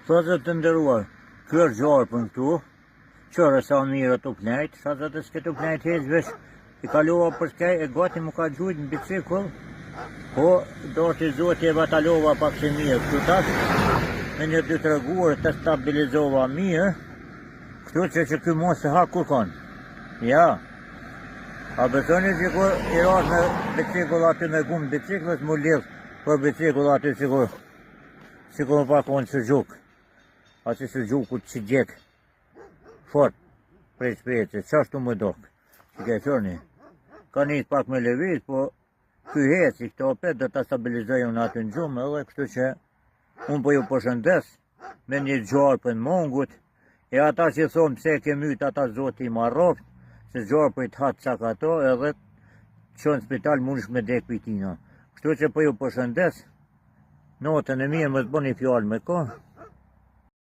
Shazët të ndëruar, kjo është gjarë për në këtu, qërë sa mirë të plejt, shazët të s'ke të plejt hezë vesh, i kalova për shkej e gati mu ka gjujt në bicikull, po do të zoti e batalova pak që mirë, këtu tash, me një dy të reguar të stabilizova mirë, këtu që kjo mos se ha kur kanë, ja. A besoni që kur i rash me bicikull aty me gumë biciklës, mu lidh për bicikull aty sikur më pa konë së gjukë. Ati së gjukut që gjek fort prej shpejtë, qashtu më dokë, që ke qërni. Ka njës pak me leviz, po ky heci këto opet dhe ta stabilizojnë aty në gjumë, edhe kështu që unë po ju përshëndes me një gjarë për në mongut, e ata që thonë pse ke mytë ata zoti i marroft, se gjarë për i të hatë cak ato, edhe që në spital mundesh me dek për tina. Kështu që po ju përshëndes, notën e mirë më të bëni fjallë me ko.